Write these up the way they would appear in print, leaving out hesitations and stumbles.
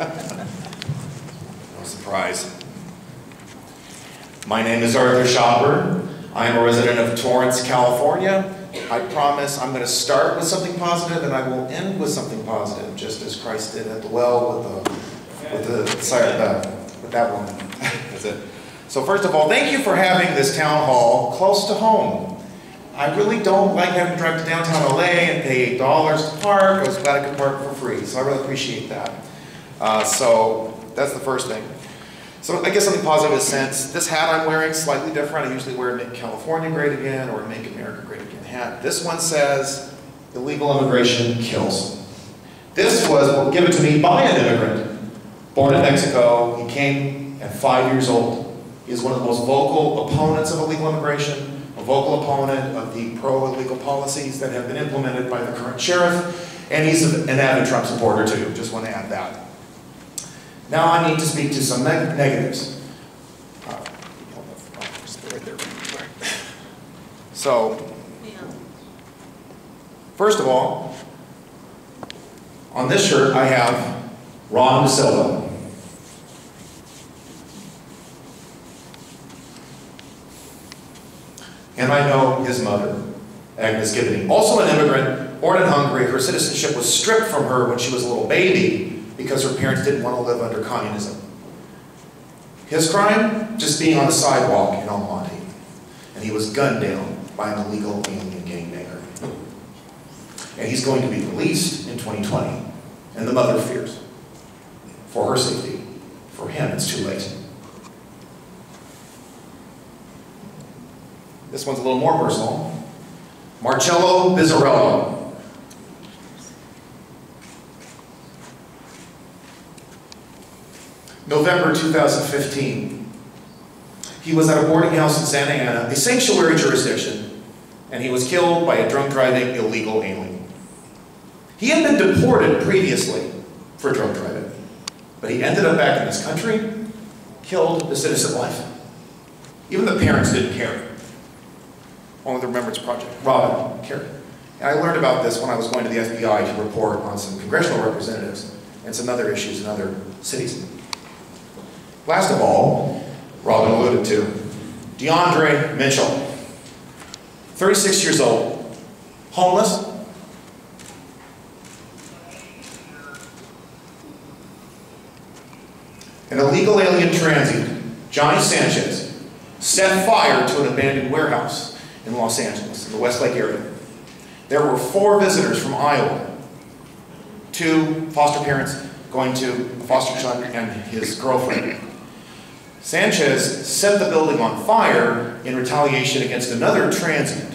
No surprise. My name is Arthur Schaper. I am a resident of Torrance, California. I promise I'm going to start with something positive and I will end with something positive, just as Christ did at the well with that woman. That's it. So first of all, thank you for having this town hall close to home. I really don't like having to drive to downtown LA and pay $8 to park. I was glad I could park for free, so I really appreciate that. So that's the first thing. So I guess something positive in a sense. This hat I'm wearing is slightly different. I usually wear a Make California Great Again or a Make America Great Again hat. This one says, illegal immigration kills. This was given to me by an immigrant, born in Mexico. He came at 5 years old. He is one of the most vocal opponents of illegal immigration, a vocal opponent of the pro-illegal policies that have been implemented by the current sheriff, and he's an avid Trump supporter too. Just want to add that. Now I need to speak to some negatives. So, first of all, on this shirt I have Ron DeSilva. And I know his mother, Agnes Givney, also an immigrant, born in Hungary. Her citizenship was stripped from her when she was a little baby because her parents didn't want to live under communism. His crime? Just being on the sidewalk in El Monte. And he was gunned down by an illegal alien gangbanger. And he's going to be released in 2020. And the mother fears for her safety. For him, it's too late. This one's a little more personal. Marcello Bizzarello. November 2015. He was at a boarding house in Santa Ana, a sanctuary jurisdiction, and he was killed by a drunk driving illegal alien. He had been deported previously for drunk driving, but he ended up back in this country, killed this innocent life. Even the parents didn't care. Only the Remembrance Project, Robin, cared. And I learned about this when I was going to the FBI to report on some congressional representatives and some other issues in other cities. Last of all, Robin alluded to, DeAndre Mitchell, 36 years old, homeless. An illegal alien transient, Johnny Sanchez, set fire to an abandoned warehouse in Los Angeles, in the Westlake area. There were 4 visitors from Iowa, 2 foster parents going to a foster son and his girlfriend. Sanchez set the building on fire in retaliation against another transient.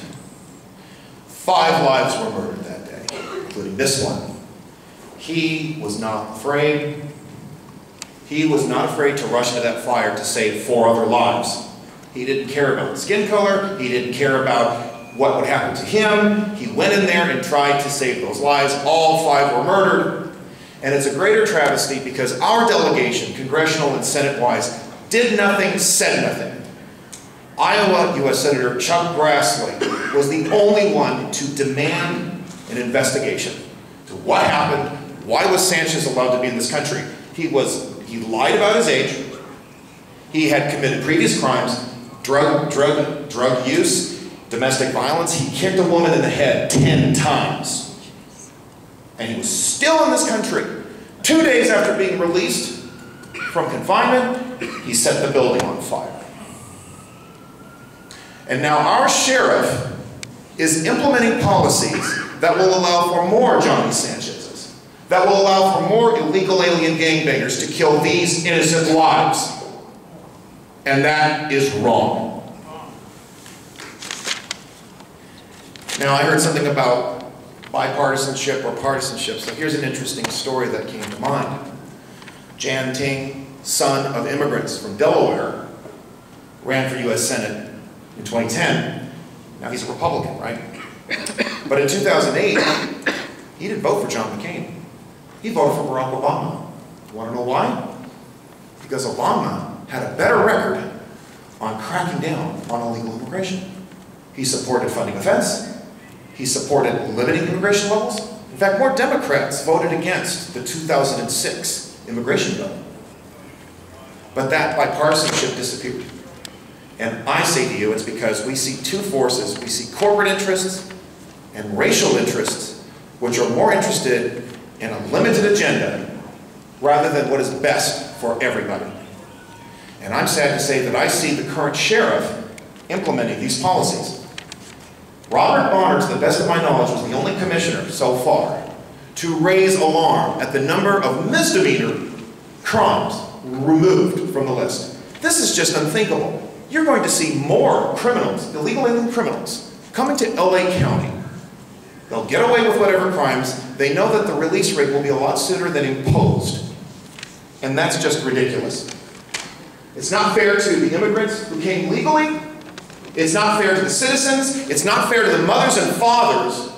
5 lives were murdered that day, including this one. He was not afraid. He was not afraid to rush into that fire to save 4 other lives. He didn't care about skin color. He didn't care about what would happen to him. He went in there and tried to save those lives. All 5 were murdered. And it's a greater travesty because our delegation, congressional and Senate-wise, did nothing, said nothing. Iowa U.S. Senator Chuck Grassley was the only one to demand an investigation to what happened, why was Sanchez allowed to be in this country. He lied about his age, he had committed previous crimes, drug use, domestic violence. He kicked a woman in the head 10 times. And he was still in this country. 2 days after being released from confinement, he set the building on fire. And now our sheriff is implementing policies that will allow for more Johnny Sanchez's, that will allow for more illegal alien gangbangers to kill these innocent lives. And that is wrong. Now, I heard something about bipartisanship or partisanship, so here's an interesting story that came to mind. Jan Ting, son of immigrants from Delaware, ran for U.S. Senate in 2010. Now, he's a Republican, right? But in 2008, he didn't vote for John McCain. He voted for Barack Obama. You want to know why? Because Obama had a better record on cracking down on illegal immigration. He supported funding a fence. He supported limiting immigration levels. In fact, more Democrats voted against the 2006 immigration bill. But that bipartisanship disappeared. And I say to you, it's because we see two forces. We see corporate interests and racial interests, which are more interested in a limited agenda rather than what is best for everybody. And I'm sad to say that I see the current sheriff implementing these policies. Robert Bonner, to the best of my knowledge, was the only commissioner so far to raise alarm at the number of misdemeanor crimes removed from the list. This is just unthinkable. You're going to see more criminals, illegal alien criminals, coming to LA County. They'll get away with whatever crimes. They know that the release rate will be a lot sooner than imposed. And that's just ridiculous. It's not fair to the immigrants who came legally. It's not fair to the citizens. It's not fair to the mothers and fathers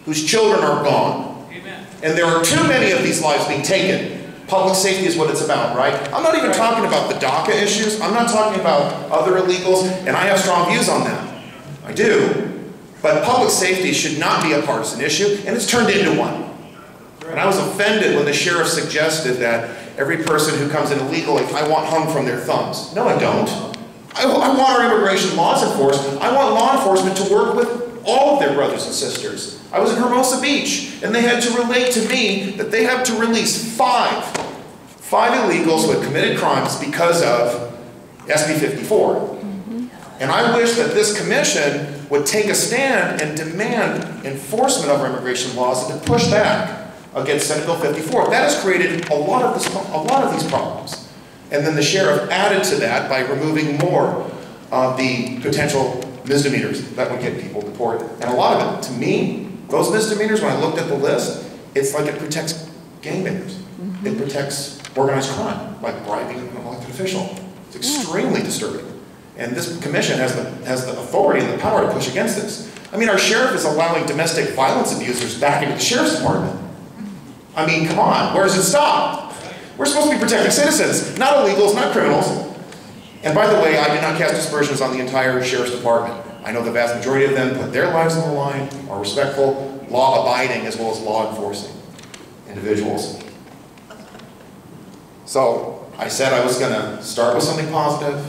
whose children are gone. Amen. And there are too many of these lives being taken. Public safety is what it's about, right? I'm not even talking about the DACA issues. I'm not talking about other illegals, and I have strong views on that. I do. But public safety should not be a partisan issue, and it's turned into one. And I was offended when the sheriff suggested that every person who comes in illegally, I want hung from their thumbs. No, I don't. I want our immigration laws enforced. I want law enforcement to work with all of their brothers and sisters. I was in Hermosa Beach, and they had to relate to me that they have to release five illegals who had committed crimes because of SB 54. And I wish that this commission would take a stand and demand enforcement of our immigration laws and to push back against Senate Bill 54. That has created a lot of these problems. And then the sheriff added to that by removing more of the potential misdemeanors that would get people deported. And a lot of it, to me, those misdemeanors, when I looked at the list, it's like it protects gangbangers. It protects organized crime, like bribing an elected official. It's extremely disturbing. And this commission has the authority and the power to push against this. I mean, our sheriff is allowing domestic violence abusers back into the sheriff's department. I mean, come on, where does it stop? We're supposed to be protecting citizens, not illegals, not criminals. And by the way, I do not cast aspersions on the entire sheriff's department. I know the vast majority of them put their lives on the line, are respectful, law-abiding, as well as law-enforcing individuals. So, I said I was going to start with something positive.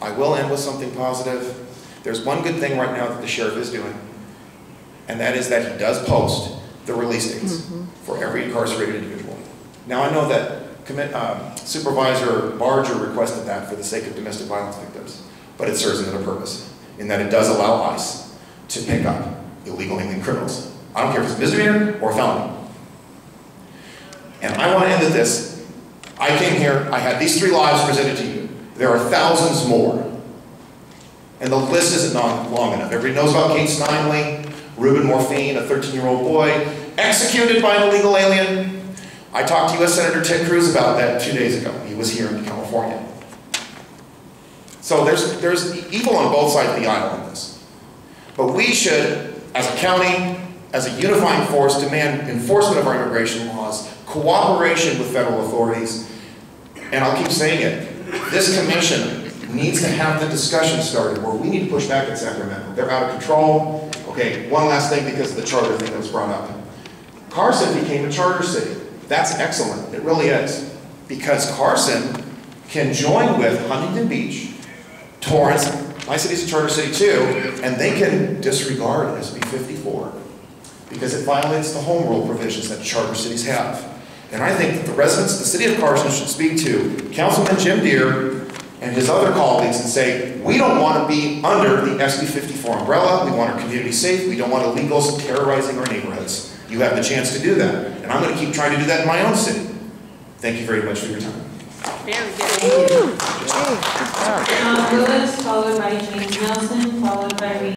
I will end with something positive. There's one good thing right now that the sheriff is doing, and that is that he does post the release dates for every incarcerated individual. Now, I know that Supervisor Barger requested that for the sake of domestic violence victims, but it serves another purpose, in that it does allow ICE to pick up illegal alien criminals. I don't care if it's misdemeanor or felony. And I want to end with this. I came here, I had these 3 lives presented to you. There are thousands more. And the list isn't long enough. Everybody knows about Kate Steinle, Ruben Morphine, a 13-year-old boy, executed by an illegal alien. I talked to U.S. Senator Ted Cruz about that 2 days ago. He was here in California. So there's evil on both sides of the aisle on this. But we should, as a county, as a unifying force, demand enforcement of our immigration laws, cooperation with federal authorities, and I'll keep saying it, this commission needs to have the discussion started where we need to push back at Sacramento. They're out of control. Okay, one last thing because of the charter thing that was brought up. Carson became a charter city. That's excellent. It really is. Because Carson can join with Huntington Beach, Torrance, my city's a charter city too, and they can disregard SB 54 because it violates the home rule provisions that charter cities have. And I think that the residents of the city of Carson should speak to Councilman Jim Deere and his other colleagues and say, we don't want to be under the SB 54 umbrella. We want our community safe. We don't want illegals terrorizing our neighborhoods. You have the chance to do that. And I'm going to keep trying to do that in my own city. Thank you very much for your time. Very good. Willis, followed by James Nelson.